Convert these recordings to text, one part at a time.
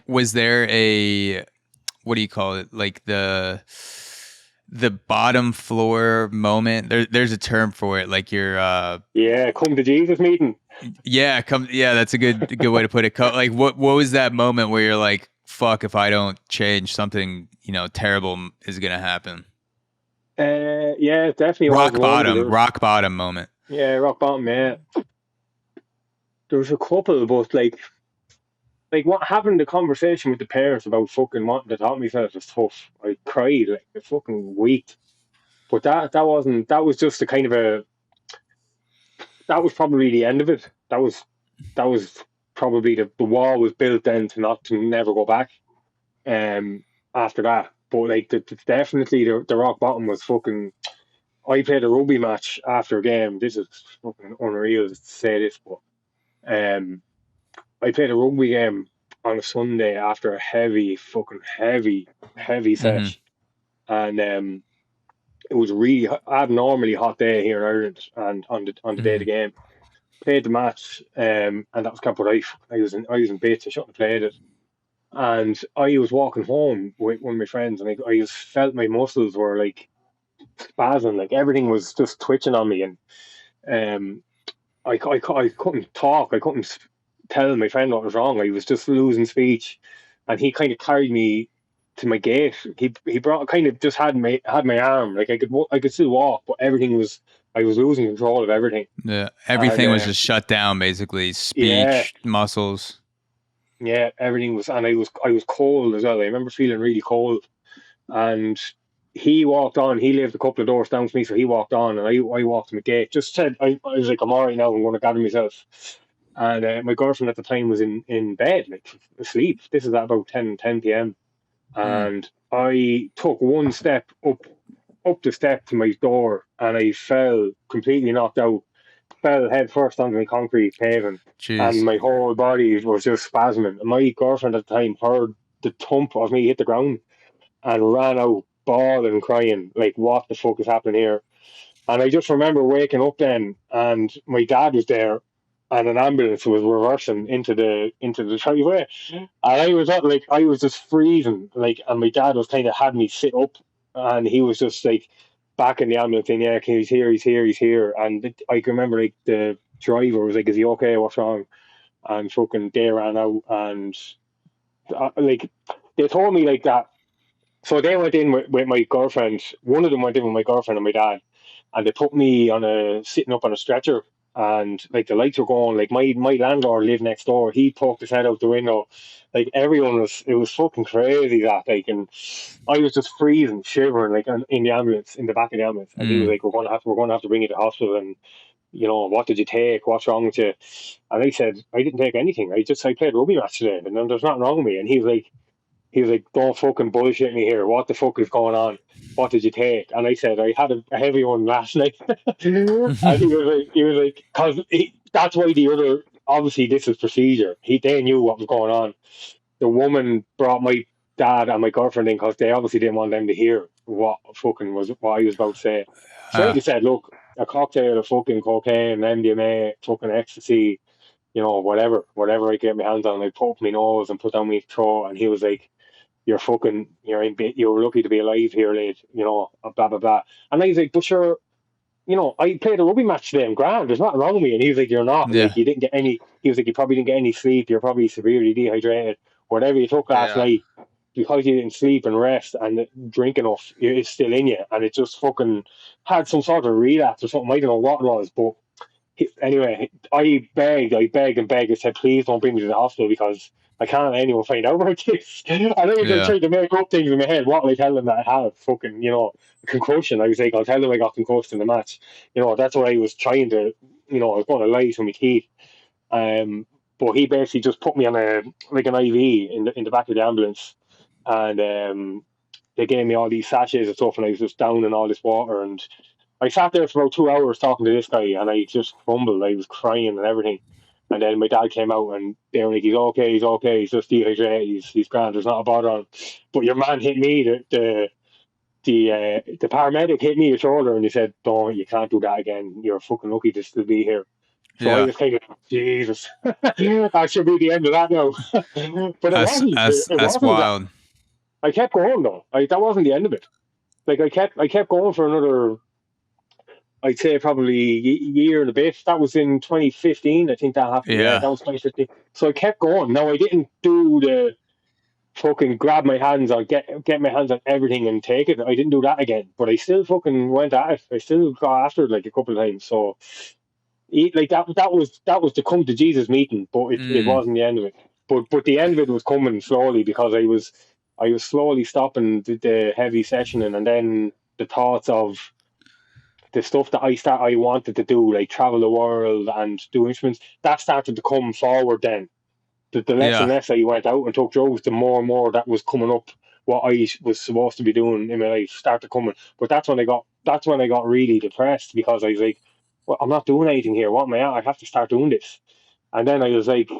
Was there a, what do you call it? Like the bottom floor moment. There's a term for it. Like you're Yeah, come to Jesus meeting. yeah, that's a good way to put it. Like what was that moment where you're like, fuck, if I don't change, something, terrible is gonna happen. Yeah, it definitely was one. Rock bottom moment. Yeah, rock bottom. Yeah, there was a couple, but like what having the conversation with the parents about fucking wanting to talk myself was tough. I cried like a fucking week. But that was just a kind of a that was probably the end of it. That was probably the wall was built then to never go back. After that, but like definitely the rock bottom was fucking. I played a rugby match after a game. This is fucking unreal to say this, but um, I played a rugby game on a Sunday after a heavy Mm-hmm. session, and it was a really abnormally hot day here in Ireland. And on the day of Mm-hmm. the game, played the match, and that was kind of right. I was in bits. I shouldn't have played it, and I was walking home with one of my friends, and I just felt my muscles were like spasming, like everything was just twitching on me, and um, I couldn't talk. I couldn't tell my friend what was wrong. I was just losing speech, and he kind of carried me to my gate. He brought kind of just had my arm. Like I could still walk, but everything was I was losing control of everything. Yeah, And everything was just shut down, basically. yeah, Speech, muscles. yeah, everything was, and I was cold as well. I remember feeling really cold, and he walked on. He lived a couple of doors down from me, so he walked on, and I walked to my gate. Just said I was like, I'm alright now. I'm going to gather myself. And my girlfriend at the time was in bed, like asleep. This is at about 10 p.m. Mm. And I took one step up the step to my door, and I fell completely knocked out. Fell head first onto the concrete paving, and Jeez. my whole body was just spasming. And my girlfriend at the time heard the thump of me hit the ground and ran out bawling and crying, like, what the fuck is happening here? And I just remember waking up then, and my dad was there, and an ambulance was reversing into the driveway, and I was just freezing, like, and my dad was kind of had me sit up, and he was just like back in the ambulance saying, "Yeah, he's here," and I can remember like the driver was like, "Is he okay? What's wrong?" And fucking they ran out, and like they told me like that. So they went in with my girlfriend. One of them went in with my girlfriend and my dad, and they put me sitting up on a stretcher, and like the lights were going. Like my landlord lived next door. He poked his head out the window. Like everyone was, it was fucking crazy that like, and I was just freezing, shivering, like in the ambulance, in the back of the ambulance, and he was Mm. like, we're gonna have to bring you to hospital, and what did you take? What's wrong with you?" And I said, "I didn't take anything. I played rugby match today, and there's nothing wrong with me." And he was like, "Don't fucking bullshit me here. What the fuck is going on? What did you take?" And I said, "I had a heavy one last night." And he was like, because that's why the other, obviously this is procedure. They knew what was going on. The woman brought my dad and my girlfriend in because they obviously didn't want them to hear what I was about to say. So I Uh, just said, "Look, a cocktail of fucking cocaine, MDMA, fucking ecstasy, whatever I get my hands on, I put up my nose and put down my throat." And he was like, you're lucky to be alive here, late, blah blah blah. And I was like, "But sure, I played a rugby match today. I'm grand. There's nothing wrong with me." And he was like, "You're not. Like, yeah. you didn't get any." He was like, "You probably didn't get any sleep. You're probably severely dehydrated. Whatever you took last Yeah. night, because you didn't sleep and rest and drink enough, it's still in you, and it just fucking had some sort of relapse or something. I don't know what it was, but." Anyway, I begged and begged. I said, "Please don't bring me to the hospital because I can't let anyone find out about this." And I was like Yeah. trying to make up things in my head. What will I tell them that I have fucking, a concussion? I was like, "I'll tell them I got concussed in the match." That's what I was trying to, I was going to lie to my teeth. Um, but he basically just put me on an IV in the back of the ambulance, and they gave me all these sachets of stuff, and I was just down in all this water, and I sat there for about 2 hours talking to this guy, and I just crumbled. I was crying and everything. And then my dad came out, and they were like, he's okay, he's just dehydrated, he's grand, there's not a bother on." But your man hit me, the paramedic hit me the shoulder, and he said, "Don't, you can't do that again. You're fucking lucky to still be here." So I Yeah. was kind of, Jesus, that should be the end of that now. But it That's wasn't. that's It that's wasn't that. wild. I kept going though. Like that wasn't the end of it. Like I kept going for another, I'd say probably year and a bit. That was in 2015. I think that happened. Yeah, Yeah. that was 2015. So I kept going. Now I didn't do the fucking grab my hands or get my hands on everything and take it. I didn't do that again. But I still fucking went at it. I still got after it like a couple of times. So like that was the come to Jesus meeting, but it Mm. wasn't the end of it. But the end of it was coming slowly because I was slowly stopping the heavy sessioning, and then the thoughts of the stuff that I wanted to do, like travel the world and do instruments, that started to come forward then. The less and Yeah. less I went out and took drugs, the more and more that was coming up. What I was supposed to be doing in my life started coming, but that's when I got really depressed because I was like, well, I'm not doing anything here. What am I at? I have to start doing this. And then I was like,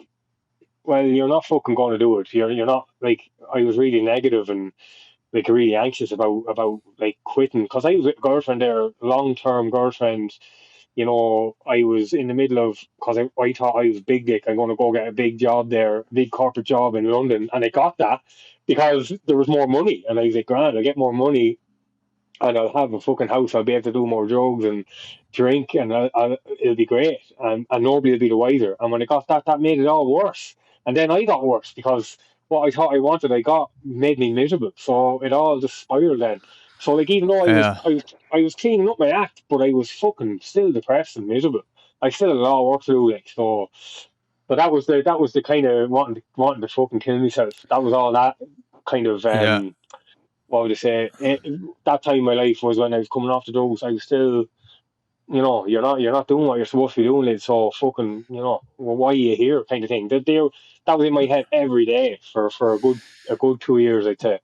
well, you're not fucking going to do it. You're not like I was really negative and like really anxious about like quitting because I was with a girlfriend there, long term girlfriend. You know, I was in the middle of because I thought I was big dick. I'm going to go get a big job there, big corporate job in London, and I got that because there was more money, and I was like, grand, I get more money, and I'll have a fucking house. I'll be able to do more drugs and drink, and it'll be great, and nobody will be the wiser. And when I got that, that made it all worse. And then I got worse because what I thought I wanted, I got made me miserable. So it all just spiraled then. So like even though Yeah. I was cleaning up my act, but I was fucking still depressed and miserable. I still had a lot of work to do, like so. But that was the kind of wanting to fucking kill myself. That was all that kind of Yeah. what would I say? That time in my life was when I was coming off the drugs. I was still, you know, you're not doing what you're supposed to be doing. It so fucking, you know, well, why are you here? Kind of thing. That was in my head every day for a good 2 years, I'd say.